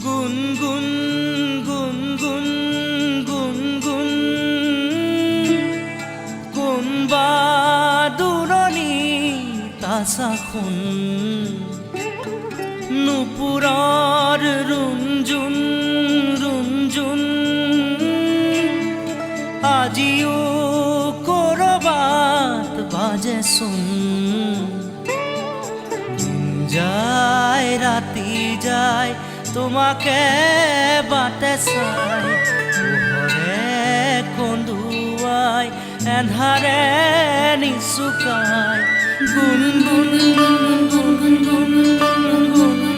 গুনগুন গুনগুন গুনগুন কোনবা দূৰণি তাচাখোন নুপুৰৰ ৰুণজুন ৰুণজুন আজিও কৰবাত বাজেচোন যায় ৰাতি যায় তোমাকে বাটে চাই পোহৰে কন্দুৱাই এন্ধাৰে নিচুকাই গুণ গুণ গুণ গুণ গুণ গুণ গুণ